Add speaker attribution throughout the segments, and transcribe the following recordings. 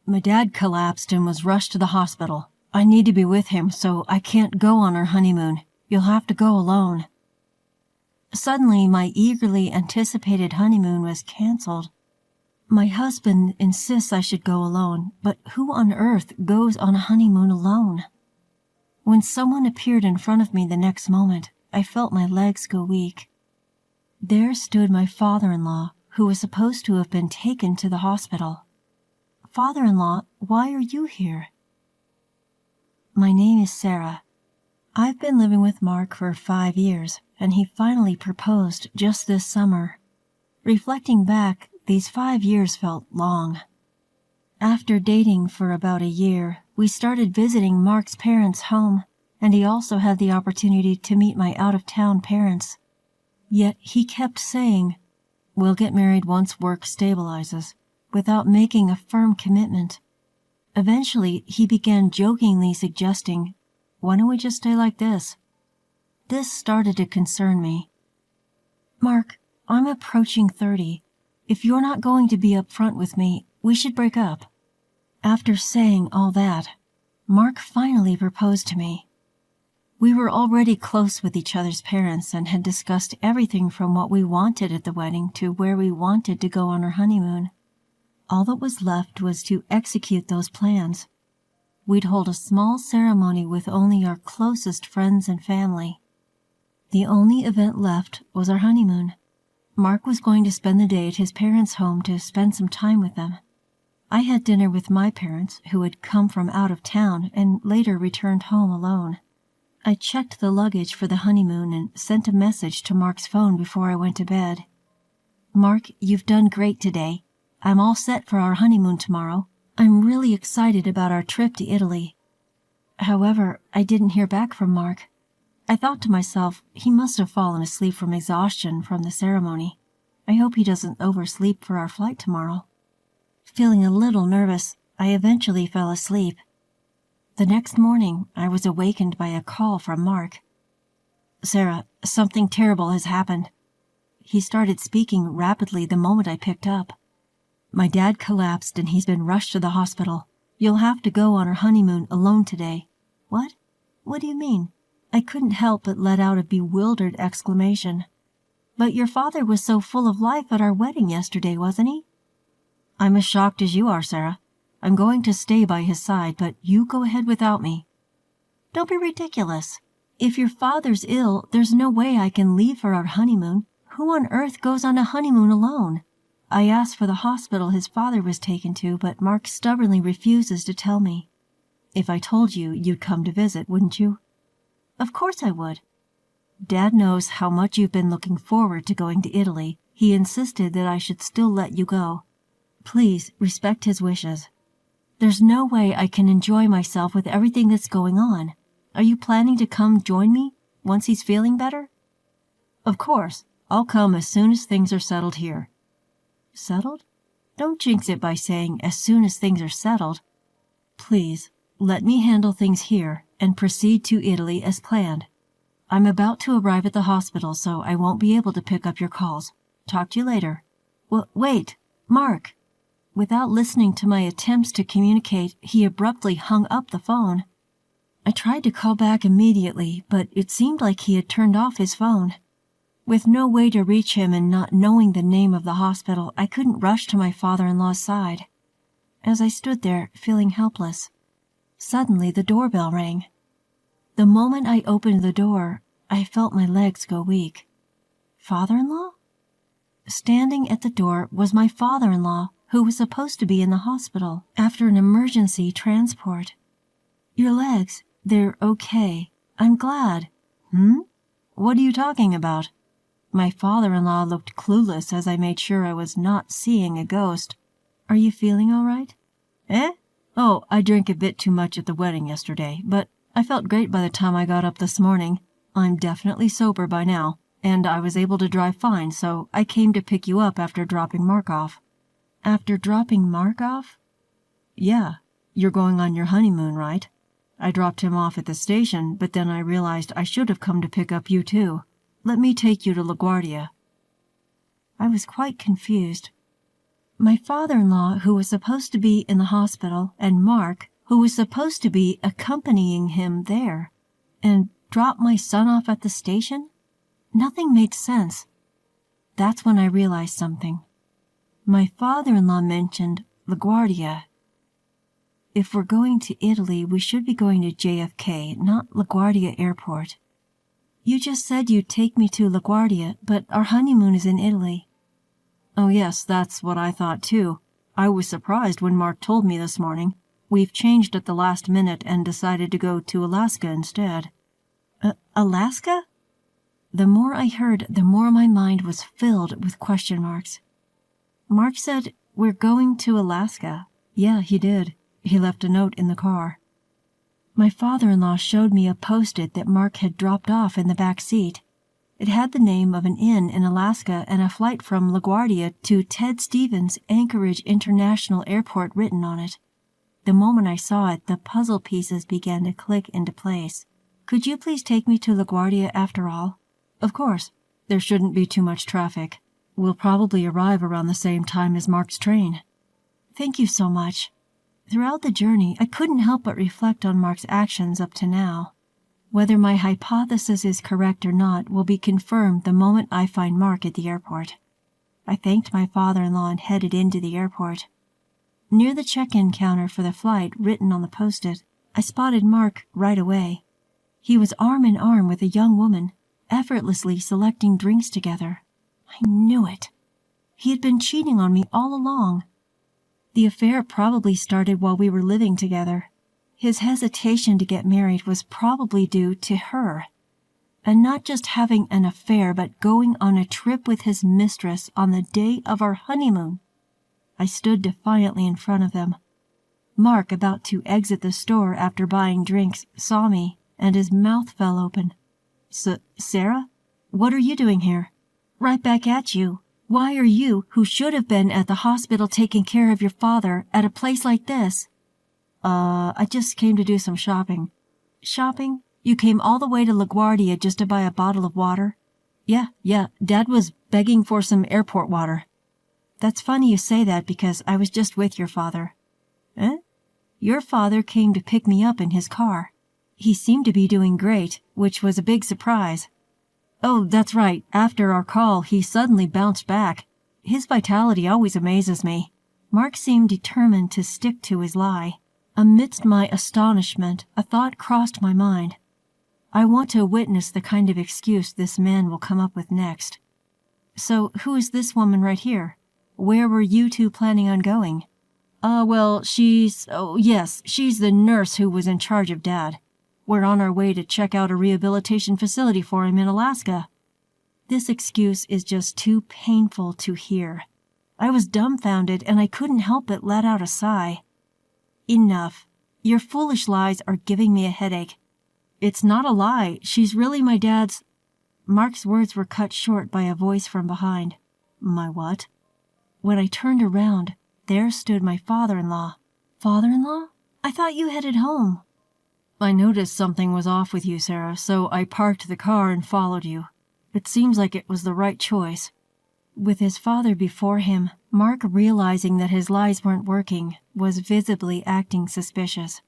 Speaker 1: My dad collapsed and was rushed to the hospital. I need to be with him, so I can't go on our honeymoon. You'll have to go alone." Suddenly, my eagerly anticipated honeymoon was canceled. My husband insists I should go alone, but who on earth goes on a honeymoon alone? When someone appeared in front of me the next moment, I felt my legs go weak. There stood my father-in-law, who was supposed to have been taken to the hospital. "Father-in-law, why are you here?" "My name is Sarah. I've been living with Mark for 5 years, and he finally proposed just this summer. Reflecting back, these 5 years felt long. After dating for about a year, we started visiting Mark's parents' home, and he also had the opportunity to meet my out-of-town parents. Yet he kept saying, 'We'll get married once work stabilizes,' without making a firm commitment. Eventually, he began jokingly suggesting, 'Why don't we just stay like this?' This started to concern me. 'Mark, I'm approaching 30. If you're not going to be upfront with me, we should break up.' After saying all that, Mark finally proposed to me. We were already close with each other's parents and had discussed everything from what we wanted at the wedding to where we wanted to go on our honeymoon. All that was left was to execute those plans. We'd hold a small ceremony with only our closest friends and family. The only event left was our honeymoon. Mark was going to spend the day at his parents' home to spend some time with them. I had dinner with my parents, who had come from out of town and later returned home alone. I checked the luggage for the honeymoon and sent a message to Mark's phone before I went to bed. "Mark, you've done great today. I'm all set for our honeymoon tomorrow. I'm really excited about our trip to Italy." However, I didn't hear back from Mark. I thought to myself, he must have fallen asleep from exhaustion from the ceremony. I hope he doesn't oversleep for our flight tomorrow. Feeling a little nervous, I eventually fell asleep. The next morning, I was awakened by a call from Mark. "Sarah, something terrible has happened." He started speaking rapidly the moment I picked up. "My dad collapsed and he's been rushed to the hospital. You'll have to go on our honeymoon alone today." "What? What do you mean?" I couldn't help but let out a bewildered exclamation. "But your father was so full of life at our wedding yesterday, wasn't he?" "I'm as shocked as you are, Sarah. I'm going to stay by his side, but you go ahead without me." "Don't be ridiculous. If your father's ill, there's no way I can leave for our honeymoon. Who on earth goes on a honeymoon alone?" I asked for the hospital his father was taken to, but Mark stubbornly refuses to tell me. "If I told you, you'd come to visit, wouldn't you?" "Of course I would." "Dad knows how much you've been looking forward to going to Italy. He insisted that I should still let you go. Please respect his wishes. There's no way I can enjoy myself with everything that's going on. Are you planning to come join me once he's feeling better?" "Of course. I'll come as soon as things are settled here." "Settled? Don't jinx it by saying as soon as things are settled. Please, let me handle things here and proceed to Italy as planned. I'm about to arrive at the hospital, so I won't be able to pick up your calls. Talk to you later." Wait, Mark." Without listening to my attempts to communicate, he abruptly hung up the phone. I tried to call back immediately, but it seemed like he had turned off his phone. With no way to reach him and not knowing the name of the hospital, I couldn't rush to my father-in-law's side. As I stood there, feeling helpless, suddenly the doorbell rang. The moment I opened the door, I felt my legs go weak. Father-in-law? Standing at the door was my father-in-law, who was supposed to be in the hospital after an emergency transport. "Your legs, they're okay. I'm glad." What are you talking about?" My father-in-law looked clueless as I made sure I was not seeing a ghost. "Are you feeling all right?" "Eh? Oh, I drank a bit too much at the wedding yesterday, but I felt great by the time I got up this morning. I'm definitely sober by now, and I was able to drive fine, so I came to pick you up after dropping Mark off." "After dropping Mark off?" "Yeah, you're going on your honeymoon, right? I dropped him off at the station, but then I realized I should have come to pick up you too. Let me take you to LaGuardia." I was quite confused. My father-in-law, who was supposed to be in the hospital, and Mark, who was supposed to be accompanying him there, and drop my son off at the station? Nothing made sense. That's when I realized something. My father-in-law mentioned LaGuardia. If we're going to Italy, we should be going to JFK, not LaGuardia Airport. You just said you'd take me to LaGuardia, but our honeymoon is in Italy. Oh yes, that's what I thought too. I was surprised when Mark told me this morning. We've changed at the last minute and decided to go to Alaska instead. Alaska? The more I heard, the more my mind was filled with question marks. Mark said, "We're going to Alaska." Yeah, he did. He left a note in the car. My father-in-law showed me a post-it that Mark had dropped off in the back seat. It had the name of an inn in Alaska and a flight from LaGuardia to Ted Stevens Anchorage International Airport written on it. The moment I saw it, the puzzle pieces began to click into place. Could you please take me to LaGuardia after all? Of course. There shouldn't be too much traffic. We'll probably arrive around the same time as Mark's train. Thank you so much. Throughout the journey, I couldn't help but reflect on Mark's actions up to now. Whether my hypothesis is correct or not will be confirmed the moment I find Mark at the airport. I thanked my father-in-law and headed into the airport. Near the check-in counter for the flight, written on the post-it, I spotted Mark right away. He was arm in arm with a young woman, effortlessly selecting drinks together. I knew it. He had been cheating on me all along. The affair probably started while we were living together. His hesitation to get married was probably due to her. And not just having an affair, but going on a trip with his mistress on the day of our honeymoon. I stood defiantly in front of them. Mark, about to exit the store after buying drinks, saw me, and his mouth fell open. Sarah? What are you doing here? Right back at you. Why are you, who should have been at the hospital taking care of your father, at a place like this? I just came to do some shopping. Shopping? You came all the way to LaGuardia just to buy a bottle of water? Yeah, Dad was begging for some airport water. That's funny you say that because I was just with your father. Eh? Your father came to pick me up in his car. He seemed to be doing great, which was a big surprise. Oh, that's right. After our call, he suddenly bounced back. His vitality always amazes me. Mark seemed determined to stick to his lie. Amidst my astonishment, a thought crossed my mind. I want to witness the kind of excuse this man will come up with next. So, who is this woman right here? Where were you two planning on going? Well, she's the nurse who was in charge of Dad. We're on our way to check out a rehabilitation facility for him in Alaska. This excuse is just too painful to hear. I was dumbfounded and I couldn't help but let out a sigh. Enough. Your foolish lies are giving me a headache. It's not a lie. She's really my dad's... Mark's words were cut short by a voice from behind. My what? When I turned around, there stood my father-in-law. Father-in-law? I thought you headed home. I noticed something was off with you, Sarah, so I parked the car and followed you. It seems like it was the right choice. With his father before him, Mark, realizing that his lies weren't working, was visibly acting suspicious.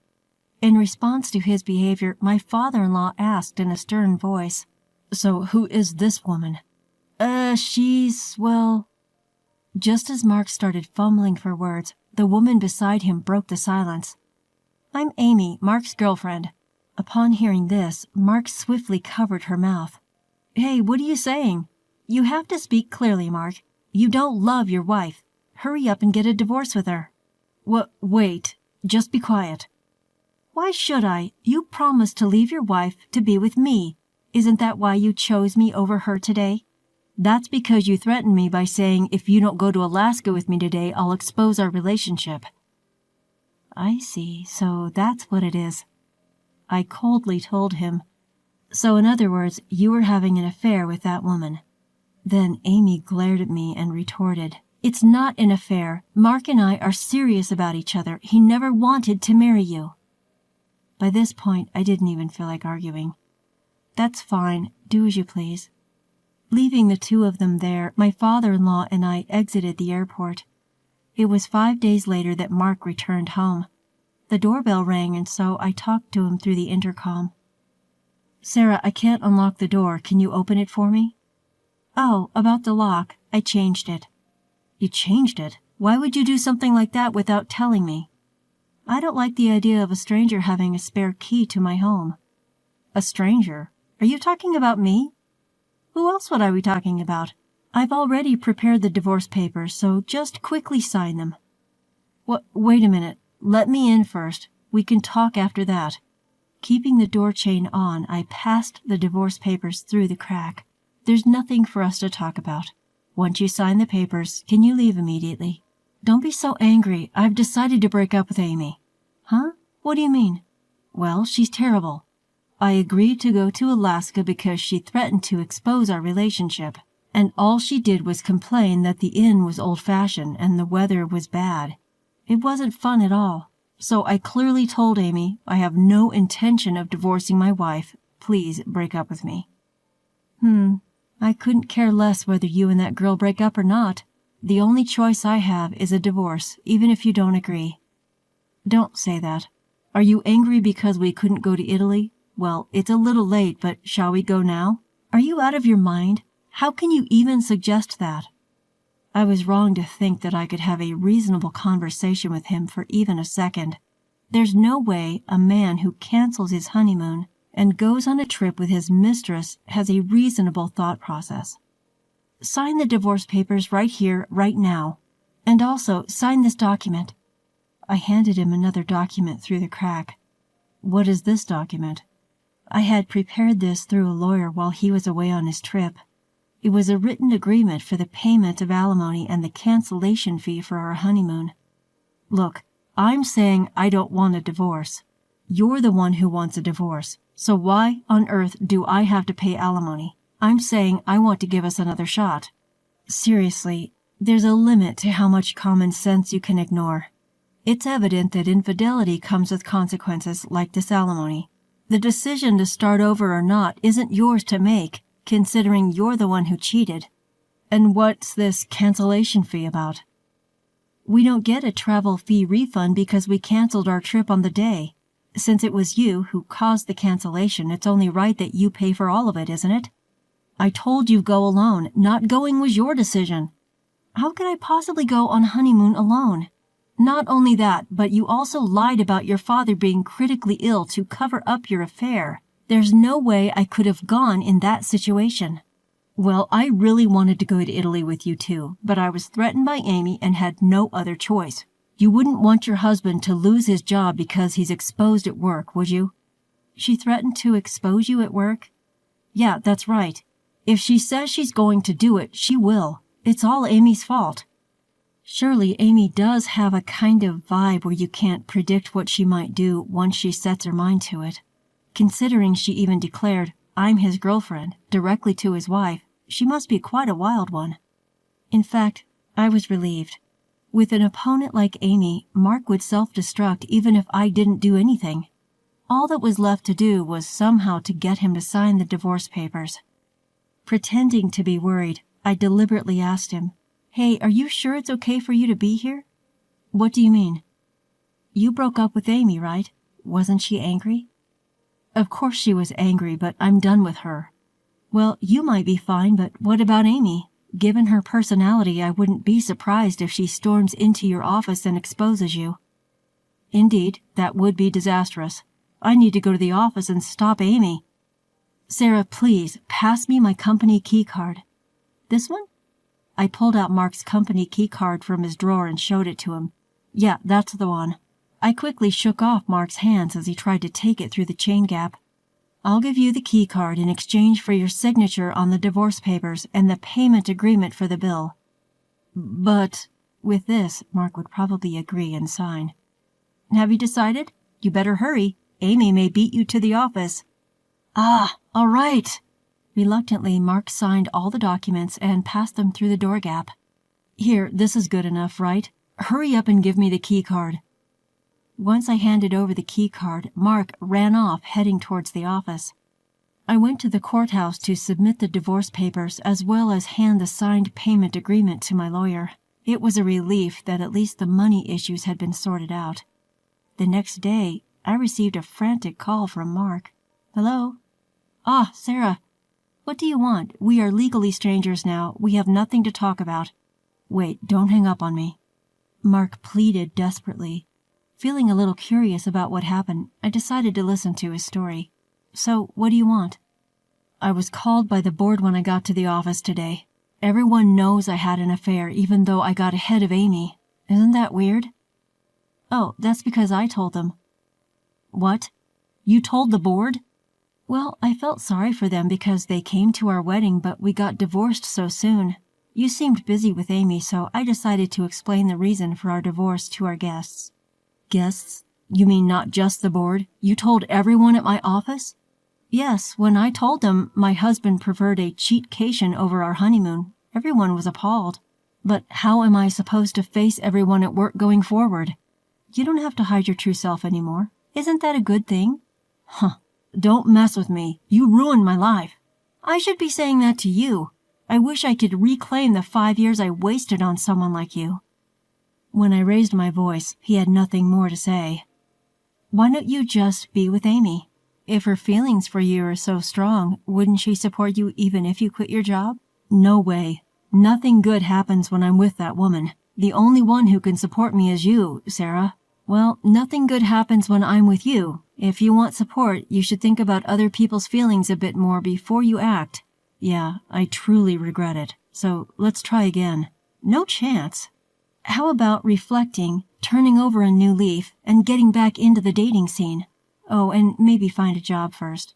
Speaker 1: In response to his behavior, my father-in-law asked in a stern voice, So who is this woman? Well... Just as Mark started fumbling for words, the woman beside him broke the silence. I'm Amy, Mark's girlfriend. Upon hearing this, Mark swiftly covered her mouth. Hey, what are you saying? You have to speak clearly, Mark. You don't love your wife. Hurry up and get a divorce with her. Wait. Just be quiet. Why should I? You promised to leave your wife to be with me. Isn't that why you chose me over her today? That's because you threatened me by saying if you don't go to Alaska with me today, I'll expose our relationship. I see, so that's what it is. I coldly told him. So in other words, you were having an affair with that woman. Then Amy glared at me and retorted, It's not an affair. Mark and I are serious about each other. He never wanted to marry you. By this point, I didn't even feel like arguing. That's fine. Do as you please. Leaving the two of them there, my father-in-law and I exited the airport. It was 5 days later that Mark returned home. The doorbell rang, and so I talked to him through the intercom. "Sarah, I can't unlock the door. Can you open it for me?" "Oh, about the lock. I changed it." "You changed it? Why would you do something like that without telling me?" "I don't like the idea of a stranger having a spare key to my home." "A stranger? Are you talking about me?" "Who else would I be talking about? I've already prepared the divorce papers, so just quickly sign them." Wait a minute. Let me in first. We can talk after that." Keeping the door chain on, I passed the divorce papers through the crack. "There's nothing for us to talk about. Once you sign the papers, can you leave immediately?" "Don't be so angry. I've decided to break up with Amy." "Huh? What do you mean?" "Well, she's terrible. I agreed to go to Alaska because she threatened to expose our relationship, and all she did was complain that the inn was old-fashioned and the weather was bad. It wasn't fun at all. So I clearly told Amy, I have no intention of divorcing my wife. Please break up with me." I couldn't care less whether you and that girl break up or not. The only choice I have is a divorce, even if you don't agree." "Don't say that. Are you angry because we couldn't go to Italy? Well, it's a little late, but shall we go now? Are you out of your mind? How can you even suggest that?" I was wrong to think that I could have a reasonable conversation with him for even a second. There's no way a man who cancels his honeymoon and goes on a trip with his mistress has a reasonable thought process. "Sign the divorce papers right here, right now. And also, sign this document." I handed him another document through the crack. "What is this document?" I had prepared this through a lawyer while he was away on his trip. It was a written agreement for the payment of alimony and the cancellation fee for our honeymoon. "Look, I'm saying I don't want a divorce. You're the one who wants a divorce. So why on earth do I have to pay alimony? I'm saying I want to give us another shot." "Seriously, there's a limit to how much common sense you can ignore. It's evident that infidelity comes with consequences like this alimony. The decision to start over or not isn't yours to make, considering you're the one who cheated. And what's this cancellation fee about?" "We don't get a travel fee refund because we canceled our trip on the day. Since it was you who caused the cancellation, it's only right that you pay for all of it, isn't it?" "I told you go alone. Not going was your decision." "How could I possibly go on honeymoon alone? Not only that, but you also lied about your father being critically ill to cover up your affair. There's no way I could have gone in that situation." "Well, I really wanted to go to Italy with you too, but I was threatened by Amy and had no other choice. You wouldn't want your husband to lose his job because he's exposed at work, would you?" "She threatened to expose you at work?" "Yeah, that's right. If she says she's going to do it, she will. It's all Amy's fault." "Surely Amy does have a kind of vibe where you can't predict what she might do once she sets her mind to it. Considering she even declared, 'I'm his girlfriend,' directly to his wife, she must be quite a wild one." In fact, I was relieved. With an opponent like Amy, Mark would self-destruct even if I didn't do anything. All that was left to do was somehow to get him to sign the divorce papers. Pretending to be worried, I deliberately asked him, "Hey, are you sure it's okay for you to be here?" "What do you mean?" "You broke up with Amy, right? Wasn't she angry?" "Of course she was angry, but I'm done with her." "Well, you might be fine, but what about Amy? Given her personality, I wouldn't be surprised if she storms into your office and exposes you." "Indeed, that would be disastrous. I need to go to the office and stop Amy." "Sarah, please, pass me my company key card." "This one?" I pulled out Mark's company key card from his drawer and showed it to him. "Yeah, that's the one." I quickly shook off Mark's hands as he tried to take it through the chain gap. "I'll give you the key card in exchange for your signature on the divorce papers and the payment agreement for the bill." "But—" With this, Mark would probably agree and sign. "Have you decided? You better hurry. Amy may beat you to the office." "Ah, all right." Reluctantly, Mark signed all the documents and passed them through the door gap. "Here, this is good enough, right? Hurry up and give me the key card." Once I handed over the key card, Mark ran off, heading towards the office. I went to the courthouse to submit the divorce papers as well as hand the signed payment agreement to my lawyer. It was a relief that at least the money issues had been sorted out. The next day, I received a frantic call from Mark. "Hello?" "Ah, Sarah. What do you want? We are legally strangers now. We have nothing to talk about." "Wait, don't hang up on me." Mark pleaded desperately. Feeling a little curious about what happened, I decided to listen to his story. "So, what do you want?" "I was called by the board when I got to the office today. Everyone knows I had an affair even though I got ahead of Amy. Isn't that weird?" "Oh, that's because I told them." "What? You told the board?" "Well, I felt sorry for them because they came to our wedding, but we got divorced so soon. You seemed busy with Amy, so I decided to explain the reason for our divorce to our guests." "Guests? You mean not just the board? You told everyone at my office?" "Yes, when I told them my husband preferred a cheatcation over our honeymoon, everyone was appalled. But how am I supposed to face everyone at work going forward?" "You don't have to hide your true self anymore. Isn't that a good thing?" "Huh. Don't mess with me. You ruined my life." "I should be saying that to you. I wish I could reclaim the 5 years I wasted on someone like you." When I raised my voice, he had nothing more to say. "Why don't you just be with Amy? If her feelings for you are so strong, wouldn't she support you even if you quit your job?" "No way. Nothing good happens when I'm with that woman. The only one who can support me is you, Sarah." "Well, nothing good happens when I'm with you. If you want support, you should think about other people's feelings a bit more before you act." "Yeah, I truly regret it. So let's try again." "No chance. How about reflecting, turning over a new leaf, and getting back into the dating scene? Oh, and maybe find a job first."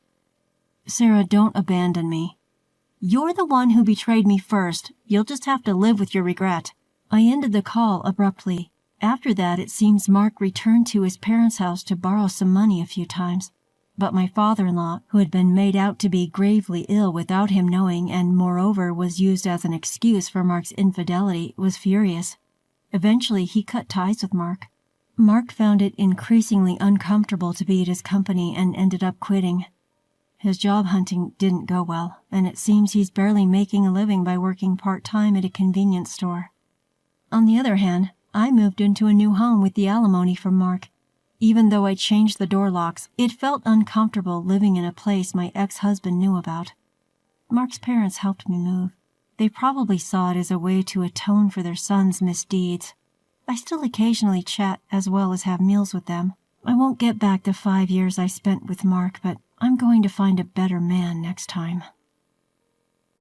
Speaker 1: "Sarah, don't abandon me." "You're the one who betrayed me first. You'll just have to live with your regret." I ended the call abruptly. After that, it seems Mark returned to his parents' house to borrow some money a few times. But my father-in-law, who had been made out to be gravely ill without him knowing and moreover was used as an excuse for Mark's infidelity, was furious. Eventually, he cut ties with Mark. Mark found it increasingly uncomfortable to be at his company and ended up quitting. His job hunting didn't go well, and it seems he's barely making a living by working part-time at a convenience store. On the other hand, I moved into a new home with the alimony from Mark. Even though I changed the door locks, it felt uncomfortable living in a place my ex-husband knew about. Mark's parents helped me move. They probably saw it as a way to atone for their son's misdeeds. I still occasionally chat as well as have meals with them. I won't get back the 5 years I spent with Mark, but I'm going to find a better man next time.